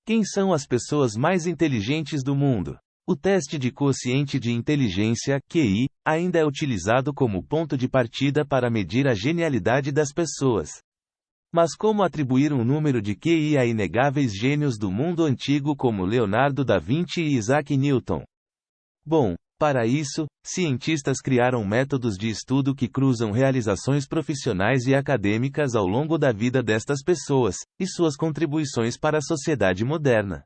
Quem são as pessoas mais inteligentes do mundo? O teste de quociente de inteligência, QI, ainda é utilizado como ponto de partida para medir a genialidade das pessoas. Mas como atribuir um número de QI a inegáveis gênios do mundo antigo como Leonardo da Vinci e Isaac Newton? Bom, para isso, cientistas criaram métodos de estudo que cruzam realizações profissionais e acadêmicas ao longo da vida destas pessoas, e suas contribuições para a sociedade moderna.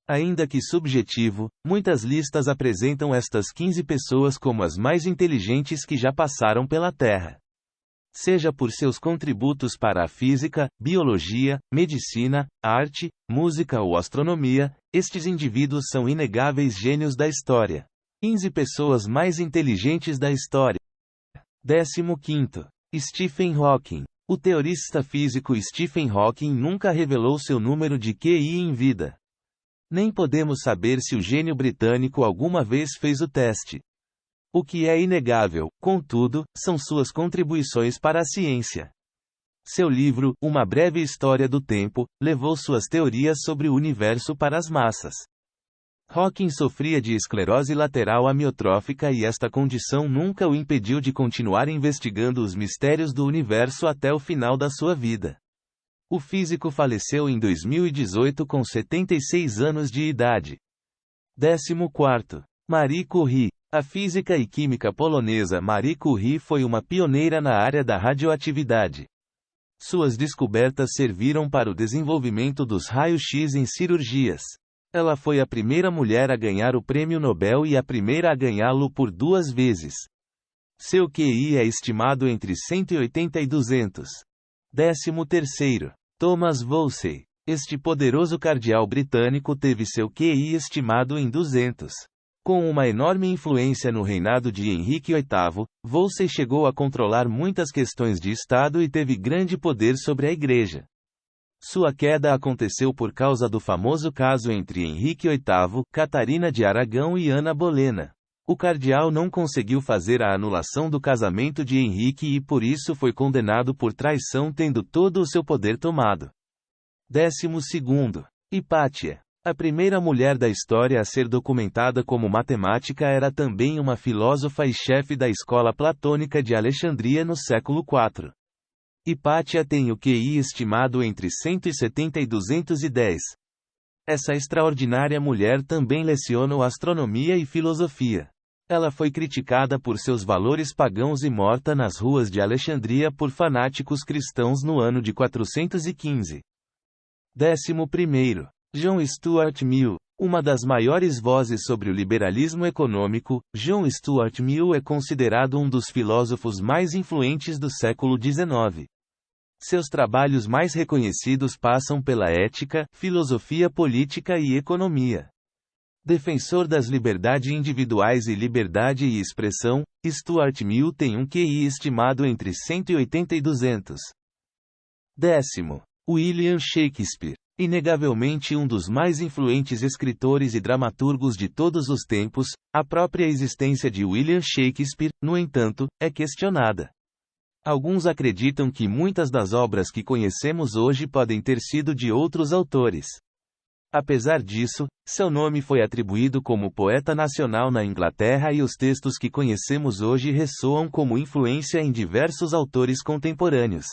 Ainda que subjetivo, muitas listas apresentam estas 15 pessoas como as mais inteligentes que já passaram pela Terra. Seja por seus contributos para a física, biologia, medicina, arte, música ou astronomia, estes indivíduos são inegáveis gênios da história. 15 pessoas mais inteligentes da história. 15º. Stephen Hawking. O teorista físico Stephen Hawking nunca revelou seu número de QI em vida. Nem podemos saber se o gênio britânico alguma vez fez o teste. O que é inegável, contudo, são suas contribuições para a ciência. Seu livro, Uma Breve História do Tempo, levou suas teorias sobre o universo para as massas. Hawking sofria de esclerose lateral amiotrófica e esta condição nunca o impediu de continuar investigando os mistérios do universo até o final da sua vida. O físico faleceu em 2018 com 76 anos de idade. 14º. Marie Curie. A física e química polonesa Marie Curie foi uma pioneira na área da radioatividade. Suas descobertas serviram para o desenvolvimento dos raios-x em cirurgias. Ela foi a primeira mulher a ganhar o Prêmio Nobel e a primeira a ganhá-lo por 2 vezes. Seu QI é estimado entre 180 e 200. 13º. Thomas Wolsey. Este poderoso cardeal britânico teve seu QI estimado em 200. Com uma enorme influência no reinado de Henrique VIII, Wolsey chegou a controlar muitas questões de Estado e teve grande poder sobre a Igreja. Sua queda aconteceu por causa do famoso caso entre Henrique VIII, Catarina de Aragão e Ana Bolena. O cardeal não conseguiu fazer a anulação do casamento de Henrique e por isso foi condenado por traição, tendo todo o seu poder tomado. 12º. Hipátia. A primeira mulher da história a ser documentada como matemática era também uma filósofa e chefe da escola platônica de Alexandria no século IV. Hipátia tem o QI estimado entre 170 e 210. Essa extraordinária mulher também lecionou astronomia e filosofia. Ela foi criticada por seus valores pagãos e morta nas ruas de Alexandria por fanáticos cristãos no ano de 415. 11º. John Stuart Mill. Uma das maiores vozes sobre o liberalismo econômico, John Stuart Mill é considerado um dos filósofos mais influentes do século XIX. Seus trabalhos mais reconhecidos passam pela ética, filosofia política e economia. Defensor das liberdades individuais e liberdade e expressão, Stuart Mill tem um QI estimado entre 180 e 200. 10º. William Shakespeare. Inegavelmente um dos mais influentes escritores e dramaturgos de todos os tempos, a própria existência de William Shakespeare, no entanto, é questionada. Alguns acreditam que muitas das obras que conhecemos hoje podem ter sido de outros autores. Apesar disso, seu nome foi atribuído como poeta nacional na Inglaterra e os textos que conhecemos hoje ressoam como influência em diversos autores contemporâneos.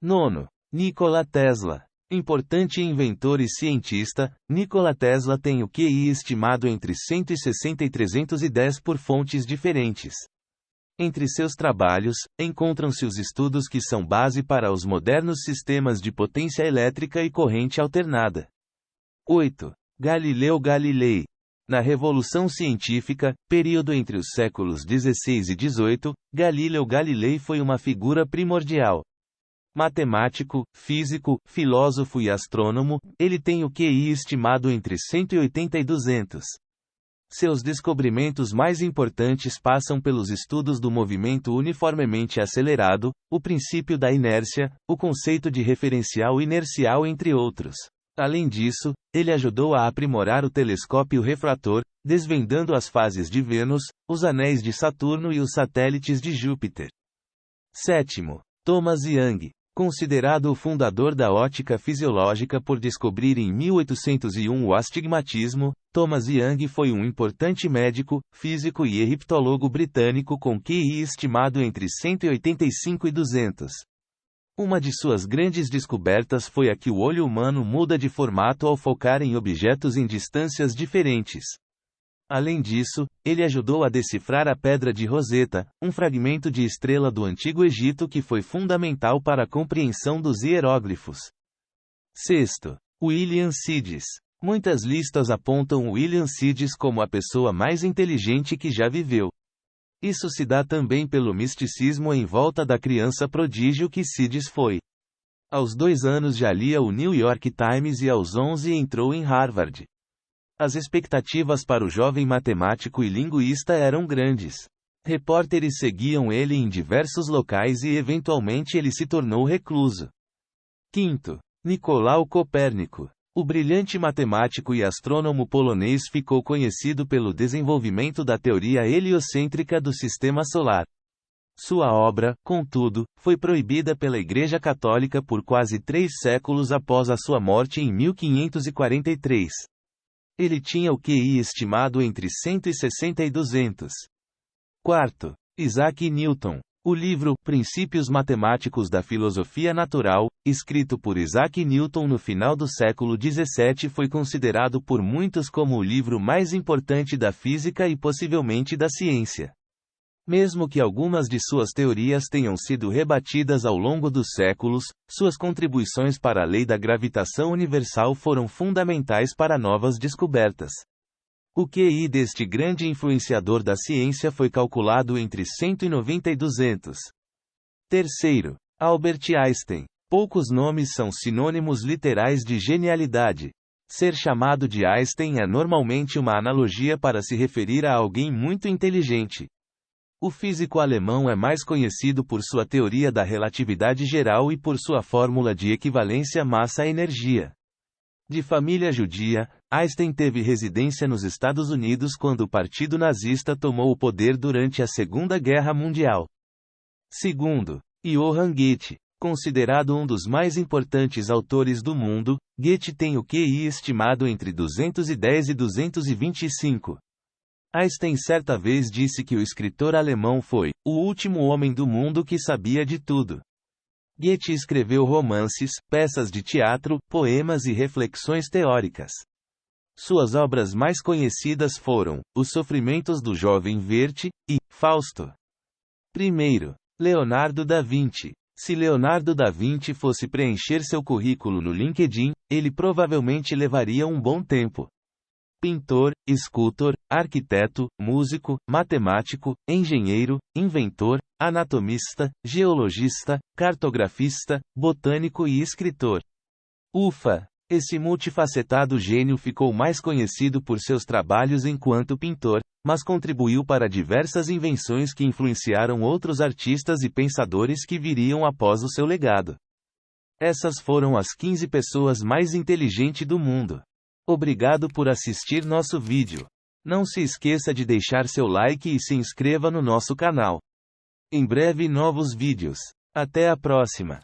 9º. Nikola Tesla. Importante inventor e cientista, Nikola Tesla tem o QI estimado entre 160 e 310 por fontes diferentes. Entre seus trabalhos, encontram-se os estudos que são base para os modernos sistemas de potência elétrica e corrente alternada. 8. Galileu Galilei. Na Revolução Científica, período entre os séculos XVI e XVIII, Galileu Galilei foi uma figura primordial. Matemático, físico, filósofo e astrônomo, ele tem o QI estimado entre 180 e 200. Seus descobrimentos mais importantes passam pelos estudos do movimento uniformemente acelerado, o princípio da inércia, o conceito de referencial inercial, entre outros. Além disso, ele ajudou a aprimorar o telescópio refrator, desvendando as fases de Vênus, os anéis de Saturno e os satélites de Júpiter. 7º. Thomas Young. Considerado o fundador da ótica fisiológica por descobrir em 1801 o astigmatismo, Thomas Young foi um importante médico, físico e egiptólogo britânico com QI estimado entre 185 e 200. Uma de suas grandes descobertas foi a que o olho humano muda de formato ao focar em objetos em distâncias diferentes. Além disso, ele ajudou a decifrar a Pedra de Roseta, um fragmento de estrela do Antigo Egito que foi fundamental para a compreensão dos hieróglifos. Sexto, William Sidis. Muitas listas apontam William Sidis como a pessoa mais inteligente que já viveu. Isso se dá também pelo misticismo em volta da criança prodígio que Sidis foi. Aos 2 anos já lia o New York Times e aos 11 entrou em Harvard. As expectativas para o jovem matemático e linguista eram grandes. Repórteres seguiam ele em diversos locais e eventualmente ele se tornou recluso. Quinto, Nicolau Copérnico. O brilhante matemático e astrônomo polonês ficou conhecido pelo desenvolvimento da teoria heliocêntrica do sistema solar. Sua obra, contudo, foi proibida pela Igreja Católica por quase 3 séculos após a sua morte em 1543. Ele tinha o QI estimado entre 160 e 200. Quarto, Isaac Newton. O livro Princípios Matemáticos da Filosofia Natural, escrito por Isaac Newton no final do século XVII, foi considerado por muitos como o livro mais importante da física e possivelmente da ciência. Mesmo que algumas de suas teorias tenham sido rebatidas ao longo dos séculos, suas contribuições para a lei da gravitação universal foram fundamentais para novas descobertas. O QI deste grande influenciador da ciência foi calculado entre 190 e 200. Terceiro, Albert Einstein. Poucos nomes são sinônimos literais de genialidade. Ser chamado de Einstein é normalmente uma analogia para se referir a alguém muito inteligente. O físico alemão é mais conhecido por sua teoria da relatividade geral e por sua fórmula de equivalência massa-energia. De família judia, Einstein teve residência nos Estados Unidos quando o Partido Nazista tomou o poder durante a Segunda Guerra Mundial. Segundo, Johann Goethe. Considerado um dos mais importantes autores do mundo, Goethe tem o QI estimado entre 210 e 225. Einstein certa vez disse que o escritor alemão foi o último homem do mundo que sabia de tudo. Goethe escreveu romances, peças de teatro, poemas e reflexões teóricas. Suas obras mais conhecidas foram Os Sofrimentos do Jovem Werther e Fausto. Primeiro, Leonardo da Vinci. Se Leonardo da Vinci fosse preencher seu currículo no LinkedIn, ele provavelmente levaria um bom tempo. Pintor, escultor, arquiteto, músico, matemático, engenheiro, inventor, anatomista, geologista, cartografista, botânico e escritor. Ufa! Esse multifacetado gênio ficou mais conhecido por seus trabalhos enquanto pintor, mas contribuiu para diversas invenções que influenciaram outros artistas e pensadores que viriam após o seu legado. Essas foram as 15 pessoas mais inteligentes do mundo. Obrigado por assistir nosso vídeo. Não se esqueça de deixar seu like e se inscreva no nosso canal. Em breve novos vídeos. Até a próxima.